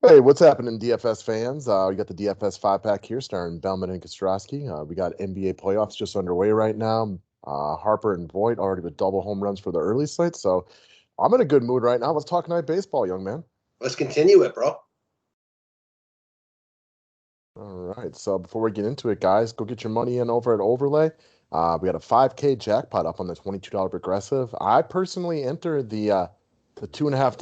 Hey, what's happening, DFS fans? We got the DFS five-pack here starring Bellman and Kostrowski. We got NBA playoffs just underway right now. Harper and Voigt already with double home runs for the early slate. So I'm in a good mood right now. Let's talk night baseball, young man. Let's continue it, bro. All right. So before we get into it, guys, go get your money in over at Overlay. We got a 5K jackpot up on the $22 progressive. I personally entered the $2.50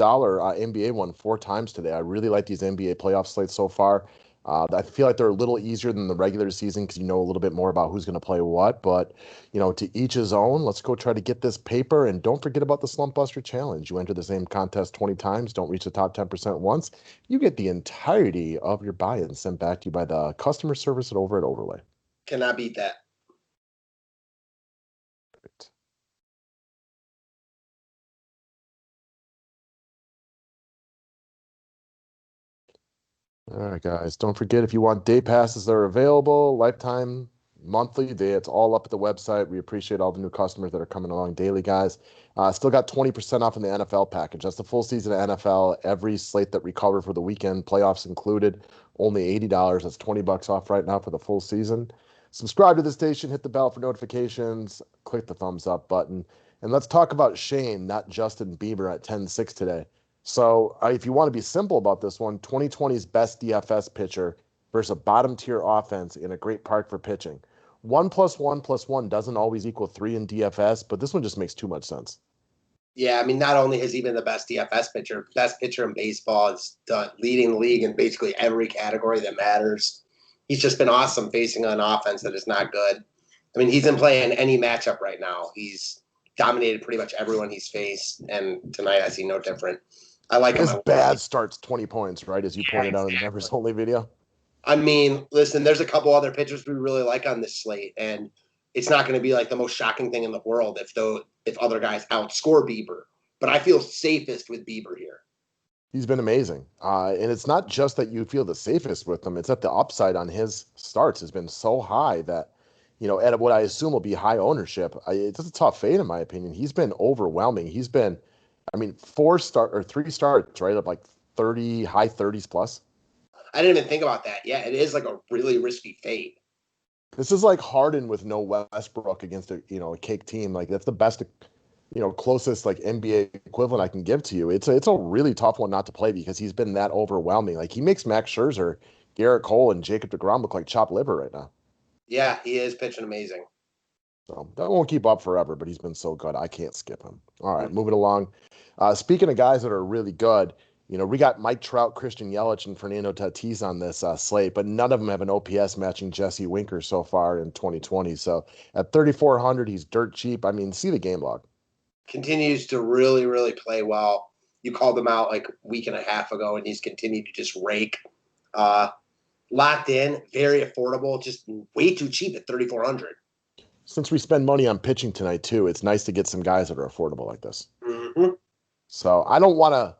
NBA one 4 times today. I really like these NBA playoff slates so far. I feel like they're a little easier than the regular season because you know a little bit more about who's going to play what. But to each his own. Let's go try to get this paper, and don't forget about the Slump Buster Challenge. You enter the same contest 20 times, don't reach the top 10% once. You get the entirety of your buy-in sent back to you by the customer service over at Overlay. Cannot beat that. Right. All right, guys. Don't forget if you want day passes, they're available, lifetime, monthly. It's all up at the website. We appreciate all the new customers that are coming along daily, guys. Still got 20% off in the NFL package. That's the full season of NFL. Every slate that we cover for the weekend, playoffs included, only $80. That's $20 off right now for the full season. Subscribe to the station, hit the bell for notifications, click the thumbs up button. And let's talk about Shane, not Justin Bieber at 10-6 today. So if you want to be simple about this one, 2020's best DFS pitcher versus a bottom tier offense in a great park for pitching. 1+1+1 doesn't always equal 3 in DFS, but this one just makes too much sense. Yeah, I mean, not only has he been the best DFS pitcher, best pitcher in baseball, is leading the league in basically every category that matters. He's just been awesome facing an offense that is not good. I mean, he's in play in any matchup right now. He's dominated pretty much everyone he's faced, and tonight I see no different. I like him. His bad starts 20 points, right? As you pointed out in the members only video. I mean, listen, there's a couple other pitchers we really like on this slate, and it's not going to be like the most shocking thing in the world if other guys outscore Bieber. But I feel safest with Bieber here. He's been amazing. And it's not just that you feel the safest with him, it's that the upside on his starts has been so high that, at what I assume will be high ownership, it's a tough fade in my opinion. He's been overwhelming. He's been, I mean, 3 starts, right? Of like 30, high 30s plus. I didn't even think about that. Yeah, it is like a really risky fade. This is like Harden with no Westbrook against a cake team. Like that's the best, closest like NBA equivalent I can give to you. It's a really tough one not to play because he's been that overwhelming. Like he makes Max Scherzer, Garrett Cole, and Jacob deGrom look like chopped liver right now. Yeah, he is pitching amazing. So that won't keep up forever, but he's been so good. I can't skip him. All right, moving along. Speaking of guys that are really good, we got Mike Trout, Christian Yelich, and Fernando Tatis on this slate, but none of them have an OPS matching Jesse Winker so far in 2020. So at 3,400, he's dirt cheap. I mean, see the game log. Continues to really, really play well. You called him out like a week and a half ago, and he's continued to just rake. Locked in, very affordable, just way too cheap at 3,400. Since we spend money on pitching tonight too, it's nice to get some guys that are affordable like this. Mm-hmm. So I don't want to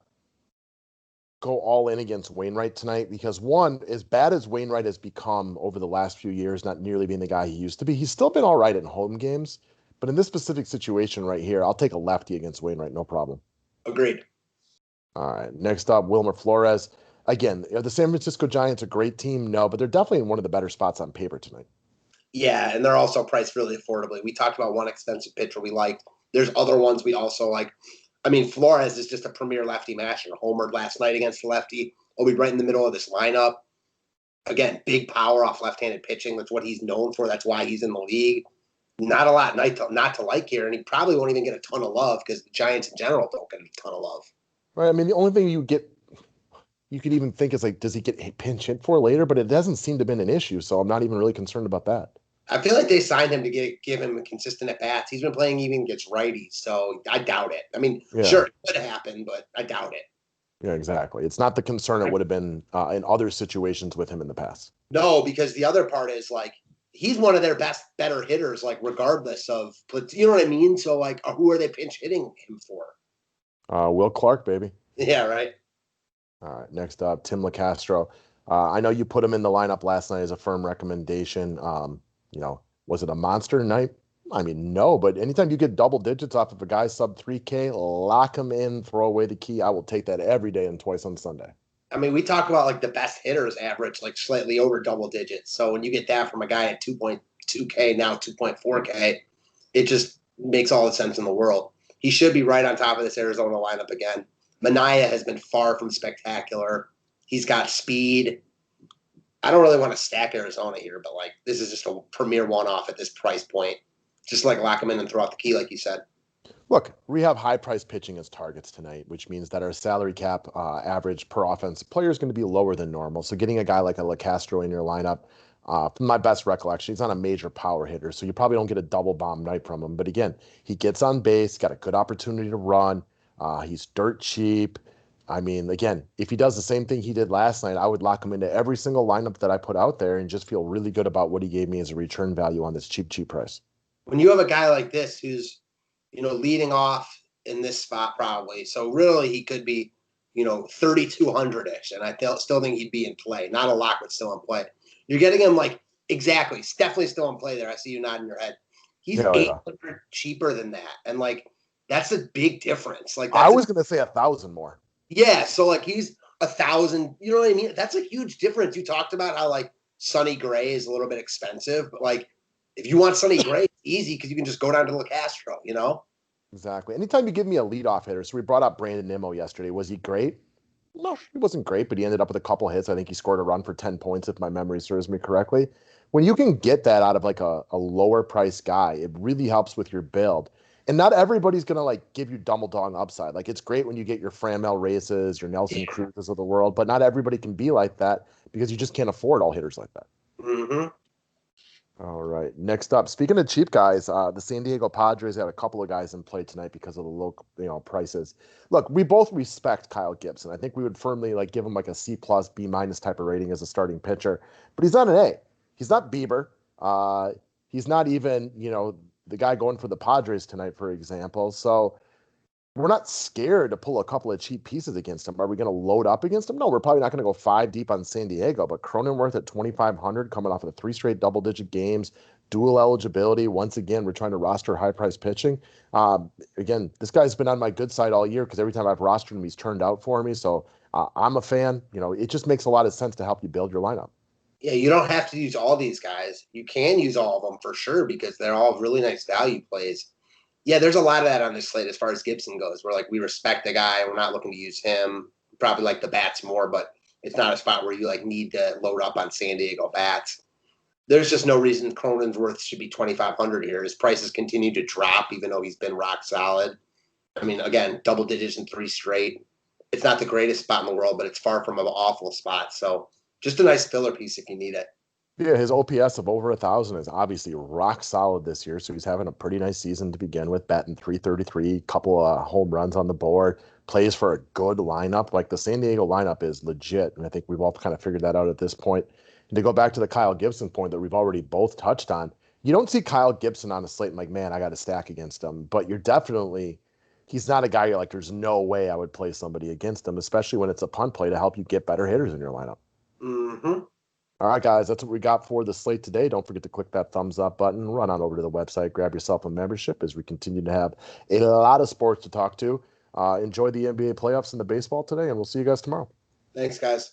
go all in against Wainwright tonight because one, as bad as Wainwright has become over the last few years, not nearly being the guy he used to be, he's still been all right in home games. But in this specific situation right here, I'll take a lefty against Wainwright, no problem. Agreed. All right, next up, Wilmer Flores. Again, are the San Francisco Giants a great team? No, but they're definitely in one of the better spots on paper tonight. Yeah, and they're also priced really affordably. We talked about one expensive pitcher we liked. There's other ones we also like. I mean, Flores is just a premier lefty masher. Homered last night against the lefty. Will be right in the middle of this lineup. Again, big power off left-handed pitching. That's what he's known for. That's why he's in the league. Not a lot not to like here, and he probably won't even get a ton of love because the Giants in general don't get a ton of love. Right. I mean, the only thing you could even think is like, does he get pinch hit for later? But it doesn't seem to have been an issue, so I'm not even really concerned about that. I feel like they signed him to give him a consistent at bats. He's been playing even against righties, so I doubt it. I mean, Yeah. Sure, it could happen, but I doubt it. Yeah, exactly. It's not the concern it would have been in other situations with him in the past. No, because the other part is like he's one of their better hitters, like regardless of, you know what I mean? So like, who are they pinch hitting him for? Will Clark, baby. Yeah, right. All right, next up, Tim Locastro. I know you put him in the lineup last night as a firm recommendation. Was it a monster night? I mean, no, but anytime you get double digits off of a guy sub 3K, lock him in, throw away the key. I will take that every day and twice on Sunday. I mean, we talk about like the best hitters average like slightly over double digits. So when you get that from a guy at 2.2K, now 2.4K, it just makes all the sense in the world. He should be right on top of this Arizona lineup again. Manaea has been far from spectacular. He's got speed. I don't really want to stack Arizona here, but like this is just a premier one-off at this price point. Just like lock him in and throw out the key, like you said. Look, we have high price pitching as targets tonight, which means that our salary cap average per offensive player is going to be lower than normal. So getting a guy like a Locastro in your lineup, from my best recollection, he's not a major power hitter, so you probably don't get a double bomb night from him. But again, he gets on base, got a good opportunity to run. He's dirt cheap. I mean, again, if he does the same thing he did last night, I would lock him into every single lineup that I put out there and just feel really good about what he gave me as a return value on this cheap, cheap price. When you have a guy like this who's leading off in this spot probably. So really he could be, 3,200-ish. And I still think he'd be in play. Not a lock, but still in play. You're getting him like, exactly. He's definitely still in play there. I see you nodding your head. He's Hell yeah. 800 cheaper than that. And like, that's a big difference. Like I that's was going to say 1,000 more. yeah. So like he's 1,000, you know what I mean? That's a huge difference. You talked about how like Sonny Gray is a little bit expensive, but like if you want Sonny Gray, it's easy because you can just go down to Locastro. Exactly. Anytime you give me a leadoff hitter, so we brought up Brandon Nimmo yesterday. Was he great? No, he wasn't great, but he ended up with a couple hits. I think he scored a run for 10 points, if my memory serves me correctly. When you can get that out of like a lower price guy, it really helps with your build. And not everybody's gonna like give you double dong upside. Like it's great when you get your Framel Races, your Nelson Yeah. Cruzes of the world, but not everybody can be like that because you just can't afford all hitters like that. Mm-hmm. All right. Next up, speaking of cheap guys, the San Diego Padres had a couple of guys in play tonight because of the low, prices. Look, we both respect Kyle Gibson. I think we would firmly like give him like a C plus, B minus type of rating as a starting pitcher, but he's not an A. He's not Bieber. He's not even, the guy going for the Padres tonight, for example. So we're not scared to pull a couple of cheap pieces against him. Are we going to load up against him? No, we're probably not going to go five deep on San Diego, but Cronenworth at 2,500 coming off of the three straight double digit games, dual eligibility. Once again, we're trying to roster high price pitching. Again, this guy's been on my good side all year because every time I've rostered him, he's turned out for me. So I'm a fan. It just makes a lot of sense to help you build your lineup. Yeah, you don't have to use all these guys. You can use all of them for sure because they're all really nice value plays. Yeah, there's a lot of that on this slate as far as Gibson goes. We're like, we respect the guy. We're not looking to use him. Probably like the bats more, but it's not a spot where you like need to load up on San Diego bats. There's just no reason Cronenworth should be 2,500 here. His prices continue to drop, even though he's been rock solid. I mean, again, double digits in three straight. It's not the greatest spot in the world, but it's far from an awful spot. So just a nice filler piece if you need it. Yeah, his OPS of over 1,000 is obviously rock solid this year. So he's having a pretty nice season to begin with, batting 333, couple of home runs on the board, plays for a good lineup. Like the San Diego lineup is legit. And I think we've all kind of figured that out at this point. And to go back to the Kyle Gibson point that we've already both touched on, you don't see Kyle Gibson on a slate and like, man, I got to stack against him. But he's not a guy you're like, there's no way I would play somebody against him, especially when it's a punt play to help you get better hitters in your lineup. Mm-hmm. All right, guys, that's what we got for the slate today. Don't forget to click that thumbs up button, run on over to the website, grab yourself a membership as we continue to have a lot of sports to talk to. Enjoy the NBA playoffs and the baseball today, and we'll see you guys tomorrow. Thanks, guys.